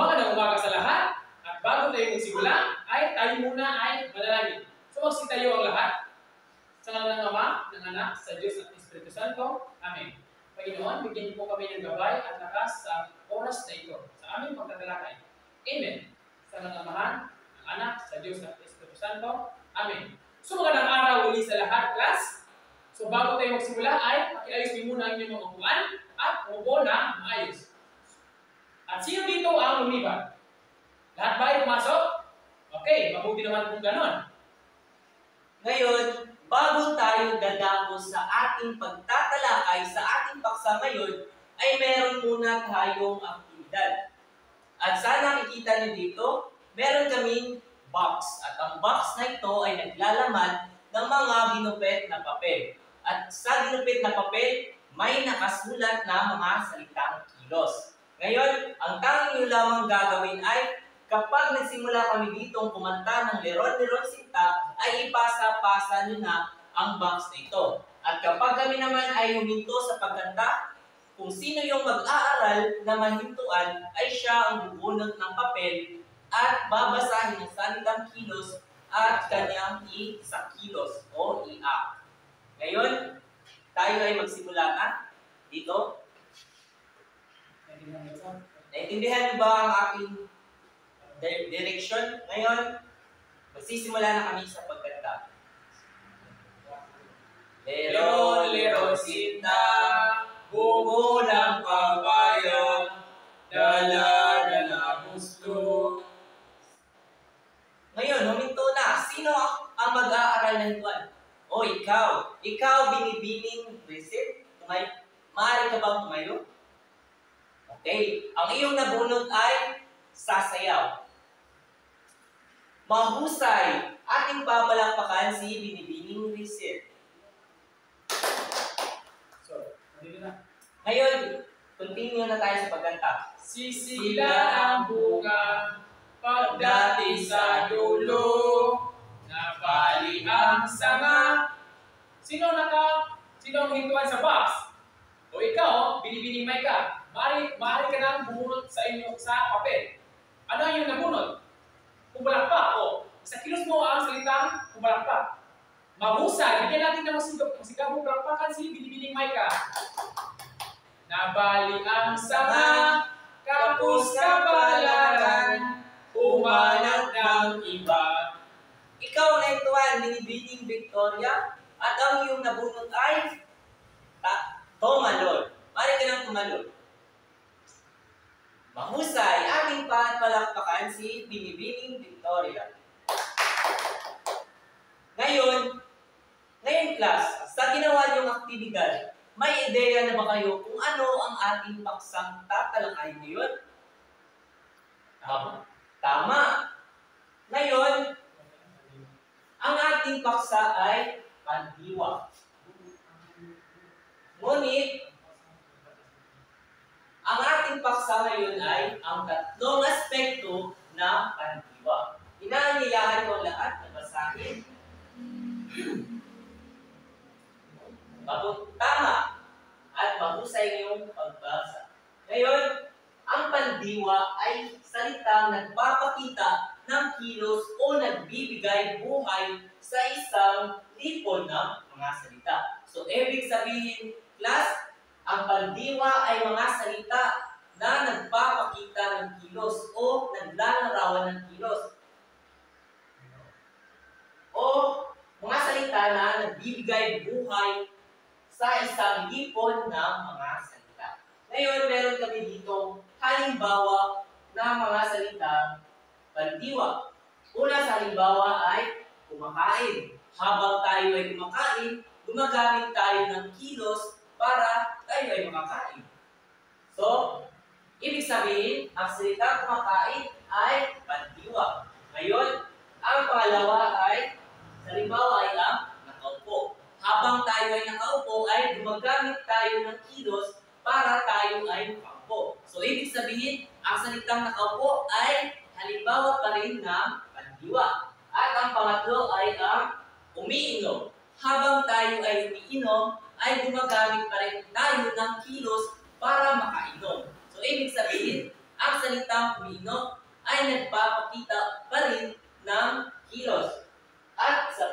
Magandang umaga sa lahat. At bago tayo magsimula, ay tayo muna ay manalangin. So magsitayo ang lahat. Sa ngalan ng Ama, ng Anak, sa Diyos at Espiritu Santo. Amen. Panginoon, bigyan niyo po kami ng gabay at lakas sa oras na ito, sa aming pagtatalakay. Amen. Sa ngalan ng Ama, ng Anak, sa Diyos at Espiritu Santo. Amen. So magandang araw ulit sa lahat, class. So bago tayo magsimula ay pakiayos niyo muna ang inyong mga upuan at umupo na maayos. At sino dito ang lumipat? Lahat ba ay pumasok? Okay, mabuti naman kung ganon. Ngayon, bago tayo dadako sa ating pagtatalakay sa ating paksa ngayon, ay meron muna tayong aktibidad. At sa nakikita niyo dito, meron kaming box. At ang box na ito ay naglalaman ng mga ginupit na papel. At sa ginupit na papel, may nakasulat na mga salitang kilos. Ngayon, ang tanging nyo lamang gagawin ay kapag nagsimula kami ditong kumanta ng Leron-Leron Sinta, ay ipasa-pasa nyo na ang box na ito. At kapag kami naman ay huminto sa pagkanta, kung sino yung mag-aaral na mahintuan, ay siya ang bubunot ng papel at babasahin ang salitang kilos at kanyang i-sa-kilos o i-act. Ngayon, tayo ay magsimula na dito. Naintindihan niyo ba ang aking direction? Ngayon, magsisimula na kami sa pagkanta. Leron, leron, sinta, buko ng papaya, dala, dala, gusto. Ngayon, huminto na. Sino ang mag-aaral ng tuwan? O, ikaw. Ikaw, binibining receipt. Maaari ka bang tumayo? Okay. Ang iyong nabunot ay sasayaw. Mahusay. Ating papalakpakan si binibining receipt. So, nandito na. Ngayon, continue na tayo sa pagkanta. Sisila ang bunga, pagdating sa dulo, napali ang sanga. Sino ang hintuan sa box? O ikaw, binibining may ka. Maaari ka nang bumunot sa inyo sa papel. Ano ang iyong nabunot? Pumalakpak. O, sa kilos mo ang salitang pumalakpak. Mahusay. Bigyan natin ng masigabong palakpakan si binibining may ka. Nabali ang sanga, kapos kapalaran, umanat ng iba. Ikaw na ituan, binibining Victoria, at ang iyong nabunot ay tumalon. Maaari ka nang tumalon. Mahusay, ating palakpakan si binibining Victoria. Ngayon class, sa ginawa niyong aktibidad, may ideya na ba kayo kung ano ang ating paksang tatalakay ngayon? Tama. Ngayon, ang ating paksa ay pandiwa. Ngunit, ang ating paksa ngayon ay ang tatlong aspekto ng pandiwa. Inaanyayahan ko lahat na basahin. Tama at mahusay ngayong pagbasa. Ngayon, ang pandiwa ay salitang nagpapakita ng kilos o nagbibigay buhay sa isang lipon ng mga salita. So, ibig sabihin, class, ang pandiwa ay mga salita na nagpapakita ng kilos o naglalarawan ng kilos. O mga salita na nagbibigay buhay sa isang lipon ng mga salita. Ngayon, meron kami dito halimbawa ng mga salitang pandiwa. Una sa halimbawa ay kumakain. Habang tayo ay kumakain, gumagamit tayo ng kilos para tayo ay makakain. So, ibig sabihin, ang salita kumakain ay pandiwa. Ngayon, ang pangalawa ay, halimbawa ay ang nakaupo. Habang tayo ay nakaupo, ay gumagamit tayo ng kilos para tayo ay makaupo. So, ibig sabihin, ang salitang nakaupo ay halimbawa pa rin ng pandiwa. At ang pangatlo ay ang umiinom. Habang tayo ay umiinom, ay gumagamit pa rin tayo ng kilos para makainom. So, ibig sabihin, ang salitang humino ay nagpapakita pa rin ng kilos. At sa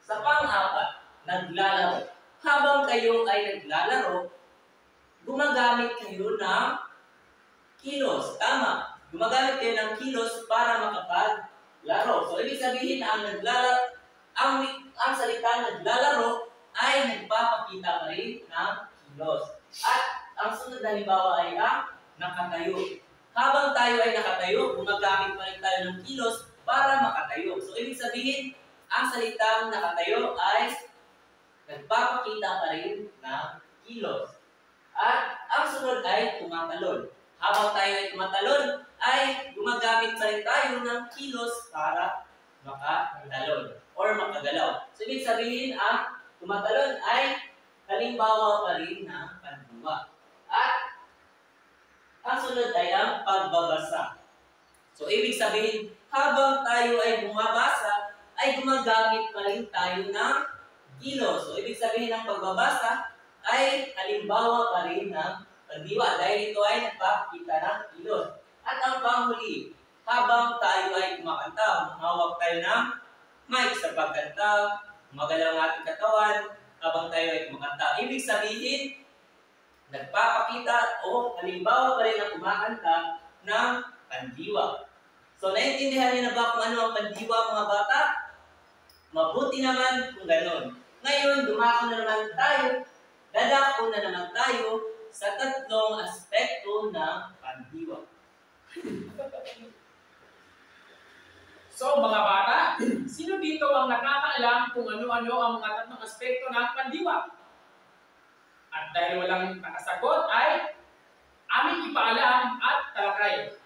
pang-apat, naglalaro. Habang kayo ay naglalaro, gumagamit kayo ng kilos. Tama. Gumagamit kayo ng kilos para makapaglaro. So, ibig sabihin na ang salita naglalaro ay nagpapakita pa rin ng kilos. At ang sunod na halimbawa ay ang nakatayo. Habang tayo ay nakatayo, gumagamit pa rin tayo ng kilos para makatayo. So, ibig sabihin, ang salitang nakatayo ay nagpapakita pa rin ng kilos. At ang sunod ay tumatalon. Habang tayo ay tumatalon, ay gumagamit pa rin tayo ng kilos para makatalon or makagalaw. So, ibig sabihin, ang tumatalon ay halimbawa pa rin ng pandiwa. At ang sunod ay ang pagbabasa. So, ibig sabihin, habang tayo ay bumabasa, ay gumagamit pa rin tayo ng kilos. So, ibig sabihin ng pagbabasa ay halimbawa pa rin ng pandiwa dahil ito ay nagpapakita ng kilos. At ang panghuli, habang tayo ay kumakanta, humawak tayo ng mic sa pagkanta, magalaw ang ating katawan habang tayo ay kumakanta. Ibig sabihin, nagpapakita o halimbawa pa rin ang kumakanta ng pandiwa. So, naiintindihan niyo na ba kung ano ang pandiwa, mga bata? Mabuti naman kung gano'n. Ngayon, dadako na naman tayo sa tatlong aspekto ng pandiwa. So, mga bata, sino dito ang nakakaalam kung ano-ano ang mga tatlong aspekto ng pandiwa? At dahil walang nakasagot ay aming ipaalam at talakay.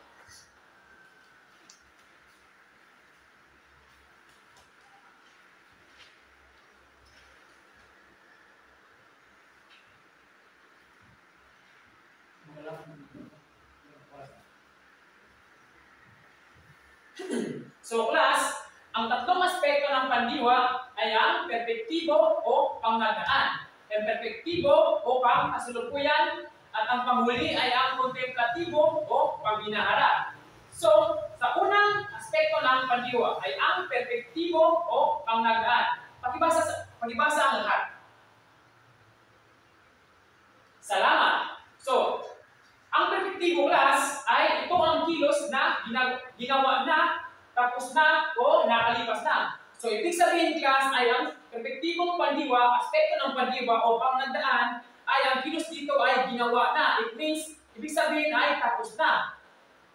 So, class, ang tatlong aspekto ng pandiwa ay ang perpektibo o pangnagaan, ang perpektibo o pangkasalukuyan, at ang panghuli ay ang kontemplatibo o paghinaharap. So, sa unang aspekto ng pandiwa ay ang perpektibo o pangnagaan. Pakibasa ang lahat. Salamat. So, ang perpektibo, class, ay ito ang kilos na ginawa na, tapos na, o nakalipas na. So, ibig sabihin, class, ay ang perpektibong pandiwa, aspekto ng pandiwa o pangnagdaan, ay ang kilos dito ay ginawa na. It means, ibig sabihin ay tapos na.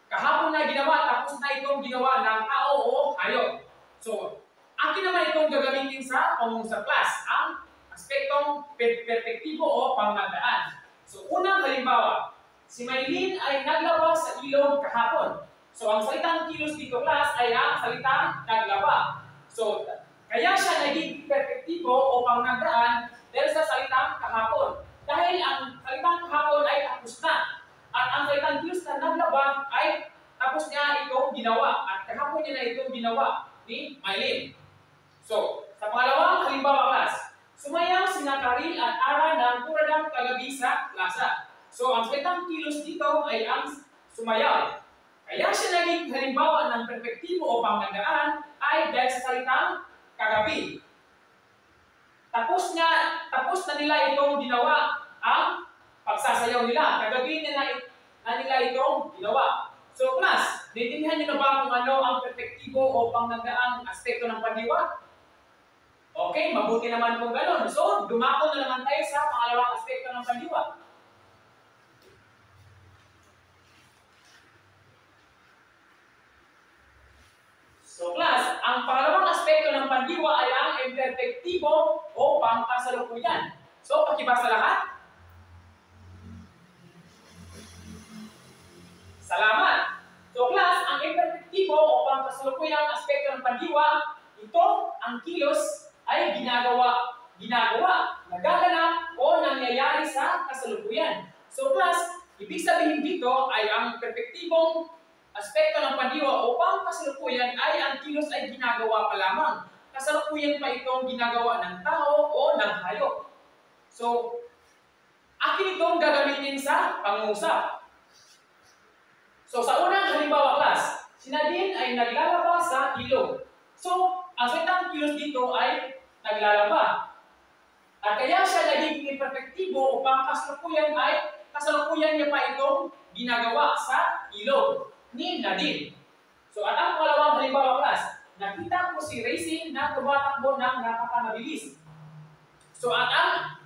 Kahapon na ginawa, tapos na itong ginawa ng tao o hayop. So, akin naman itong gagamitin sa class, ang aspektong perpektibo o pangnagdaan. So, unang halimbawa, si Maylin ay naglawa sa ilog kahapon. So, ang salitang kilos dito, class, ay ang salitang naglawa. So, kaya siya naging perpektibo o pangnagdaan dahil sa salitang kahapon. Dahil ang salitang kahapon ay tapos na. At ang salitang kilos na naglawa ay tapos niya itong ginawa. At kahapon niya na itong ginawa ni Maylin. So, sa pangalawang halimbawa, class, sumayaw si Nakari at Ara ng kuradang kagabi sa plaza. So, ang salitang kilos dito ay ang sumayaw. Kaya siya naging halimbawa ng perpektibo o pangnagdaan ay dahil sa salitang kagabi. Tapos na nila itong ginawa ang pagsasayaw nila. Kagabi na nila itong ginawa. So, class, naiintindihan niyo na ba kung ano ang perpektibo o pangnagdaang aspekto ng pandiwa? Okay, mabuti naman kung gano'n. So, dumako na naman tayo sa pangalawang aspekto ng pandiwa. So, class, ang pangalawang aspekto ng pandiwa ay ang imperfektibo o pangkasalukuyan. So, pakibasa lahat. Salamat. So, class, ang imperfektibo o pangkasalukuyang aspekto ng pandiwa, ito, ang kilos, ay nagaganap o nangyayari sa kasalukuyan. So, class, ibig sabihin dito ay ang perpektibong aspekto ng pandiwa o pangkasalukuyan ay ang kilos ay ginagawa pa lamang. Kasalukuyan pa itong ginagawa ng tao o ng hayop. So, akin itong gagamitin sa pangungusap. So sa unang halimbawa class, si Nadine ay naglalaba sa ilog. So, ang salitang kilos dito ay naglalaba. At kaya siya nagiging epektibo upang kasalukuyan niya pa itong ginagawa sa ilog ni Nadine. So, at ang pangalawang halimbawa class, nakita ko si Racing na tumatakbo ng napakamabilis. So, at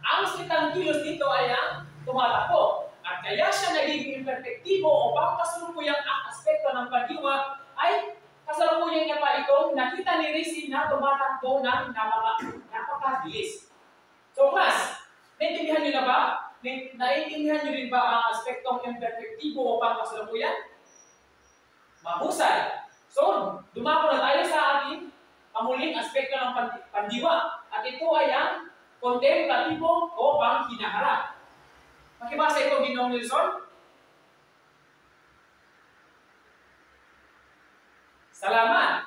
ang salitang kilos dito ay ang tumatakbo. At kaya siya nagiging epektibo upang kasalukuyan ang aspekto ng pandiwa ay kasalukuyan niya pa itong nakita ni Racing na tumatakbo ng napakabilis. So class, naintindihan niyo na ba? Naintindihan niyo rin ba ang aspektong imperfektibo upang kasalukuyan? Mahusay. So, dumako na tayo sa ating pamuling aspekto ng pandiwa. At ito ay ang kontemplatibo o panghinaharap. Makibasa ito, Ginoong Nelson? Salamat!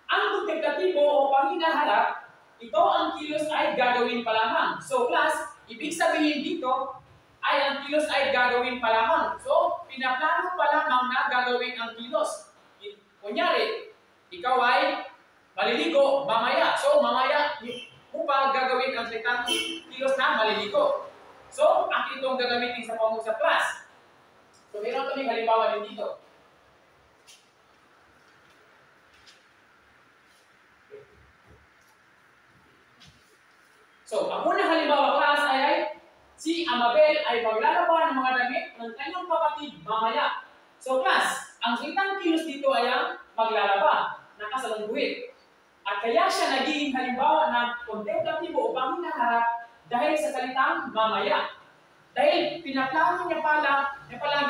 Ang kontemplatibo o panghinaharap, ito ang kilos ay gagawin pa lamang. So class, ibig sabihin dito ay ang kilos ay gagawin pa lamang. So, pinaplano pa lamang na gagawin ang kilos. Kunyari, ikaw ay maliligo mamaya. So, mamaya mo pa gagawin ang salitang kilos na maliligo. So, akin itong gagamitin sa pangusap class. So, meron kaming halimbawa din dito. So, ang unang halimbawa class ay si Amabel ay maglalaba ng mga damit ng kanyang kapatid mamaya. So, class, ang salitang kilos dito ay ang maglalaba, nakasalungguhit. At kaya siya naging halimbawa ng kontemplatibo o panghinaharap dahil sa salitang mamaya. Dahil pinaplano niya pala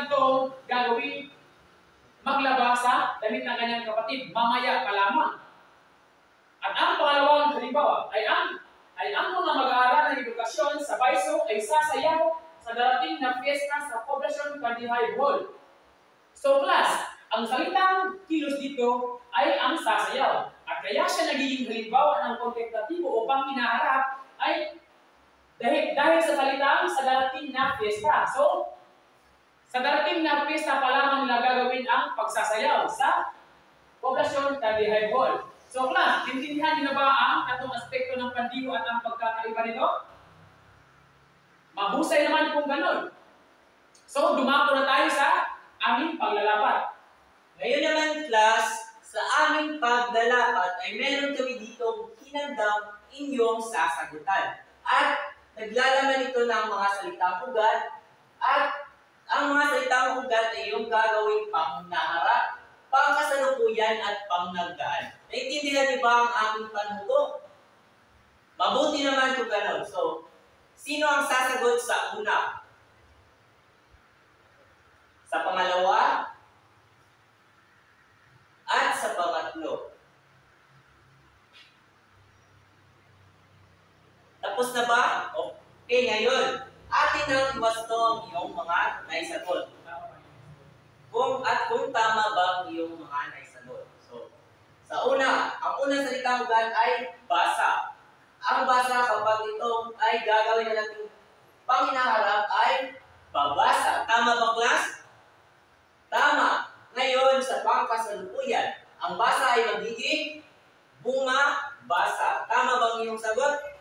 itong gagawin maglaba sa damit ng kanyang kapatid mamaya pa lamang. At ang pangalawang halimbawa ay ang mga mag-aaral ng edukasyon sa Baiso ay sasayaw sa darating na fiesta sa Poblacion Candihay Hall. So class, ang salitang kilos dito ay ang sasayaw. At kaya siya nagiging halimbawa ng kontemplatibo o panghinaharap ay dahil sa salitang sa darating na fiesta. So, sa darating na fiesta pa lamang nila gagawin ang pagsasayaw sa Poblacion Candihay Hall. So class, intindihan niyo na ba ang tatlong aspekto ng pandiwa at ang pagkakaiba nito? Mahusay naman kung ganun. So, dumako na tayo sa aming paglalapat. Ngayon naman, class, sa aming paglalapat ay meron kami ditong hinandang inyong sasagutan. At naglalaman ito ng mga salitang ugat at ang mga salitang ugat ay yung gagawing pangnaharap, pangkasalukuyan at pangnagdaan. Naintindihan niyo ba ang aking panuto? Mabuti naman kung gano'n. So, sino ang sasagot sa una? Sa pangalawa? At sa pangatlo? Tapos na ba? Okay, ngayon, atin ang iwasto ang iyong mga naisagot. Kung tama ba ang iyong mga naisagot. So, sa una, ang unang salitang ugat ay basa. Ang basa kapag itong ay gagawin na natin panghinaharap ay babasa. Tama ba, class? Tama. Ngayon, sa pangkasalukuyan, ang basa ay magiging bumabasa. Tama bang iyong sagot?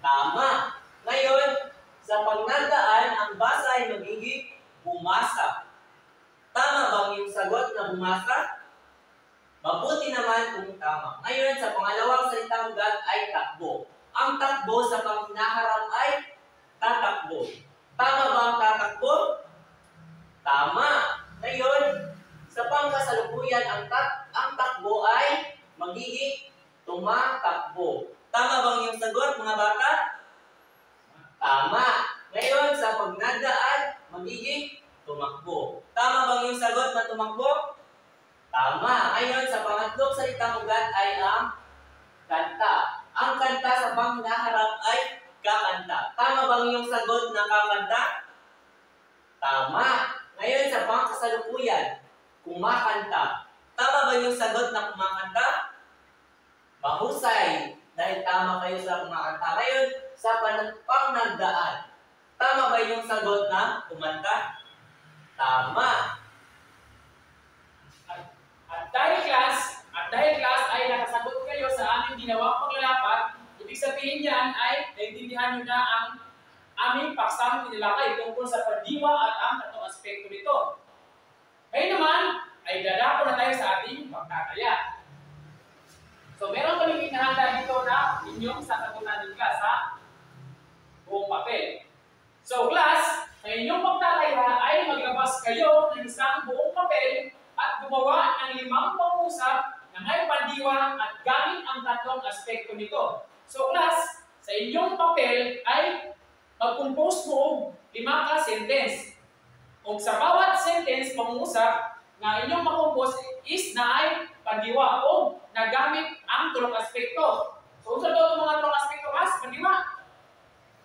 Tama. Ngayon, sa pagnandaan, ang basa ay magiging bumasa. Tama bang iyong sagot na bumasa? Mabuti naman kung tama. Ngayon, sa pangalawang salitang ugat ay takbo. Ang takbo sa panghinaharap ay tatakbo. Tama ba ang tatakbo? Tama. Ngayon, sa pangkasalukuyan, ang takbo ay magiging tumatakbo. Tama bang iyong sagot, mga bata? Tama. Ngayon, sa pagnandaan, magiging tumakbo. Tama bang iyong sagot na tumakbo? Tama. Ngayon, sa pangatlong salitang ugat ay ang kanta. Ang kanta sa panghinaharap ay kakanta. Tama bang iyong sagot na kakanta? Tama. Ngayon, sa pangkasalukuyan, kumakanta. Tama ba yung sagot na kumakanta? Mahusay. Dahil tama kayo sa kumakanta. Ngayon, sa pangnagdaan. Tama ba yung sagot na kumanta? Tama. ginawang paglalapat, ibig sabihin yan ay naintindihan nyo na ang aming paksang tinalakay tungkol sa pandiwa at ang tatlong aspekto nito. Ngayon naman, ay dadako na tayo sa ating pagtataya. So, meron kami inahanda dito na inyong sasagutan din class sa buong papel. So, class, sa inyong pagtataya ay maglabas kayo ng isang buong papel at gumawa ng 5 pangusap na may pandiwa at gamit ang tatlong aspekto nito. So, class, sa inyong papel ay mag-compose mo 5 ka sentence. Kung sa bawat sentence pangusap na inyong makompose is na ay pandiwa o nagamit ang tulong aspekto. So, unsa daw itong mga tulong aspekto mas? Pandiwa.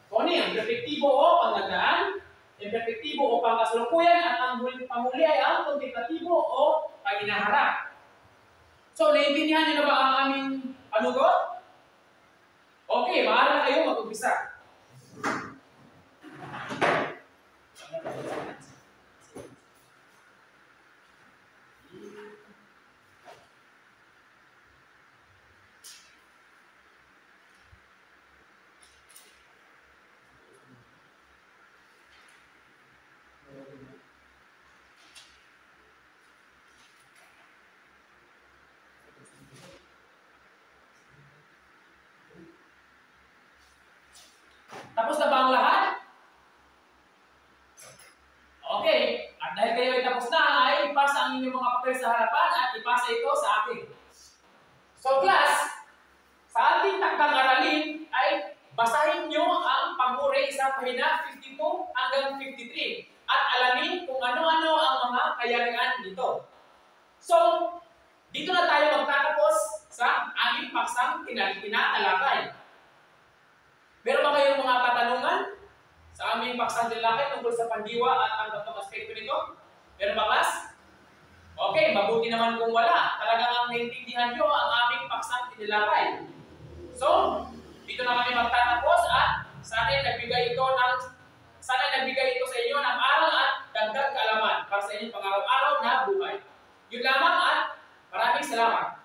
So, ano yung perpektibo o panglagaan, yung perpektibo o pangkasalukuyan, at ang panghuli ay ang kontemplattibo o panginaharap. So, naiintindihan niyo na ba ang aming panugot? Okay, maaari na kayo mag-umpisa. Tapos na ba ang lahat? Okay. At dahil kayo ay tapos na, ay ipasa ang inyong mga papel sa harapan at ipasa ito sa akin. So class, sa ating takdang aralin ay basahin nyo ang panguri sa pahina 52 hanggang 53 at alamin kung ano-ano ang mga kayarihan dito. So, dito na tayo magtatapos sa aming paksang tinatalakay. Meron ba kayong mga katanungan sa aming paksang tinalakay tungkol sa pandiwa at ang tatlong aspekto nito? Meron ba, class? Okay, mabuti naman kung wala. Talagang ang naintindihan nyo ang aming paksang tinalakay. So, dito na kami magtatapos at sana nagbigay ito sa inyo ng aral at dagdag kaalaman para sa inyong pang-araw-araw na buhay. Yun lamang at maraming salamat.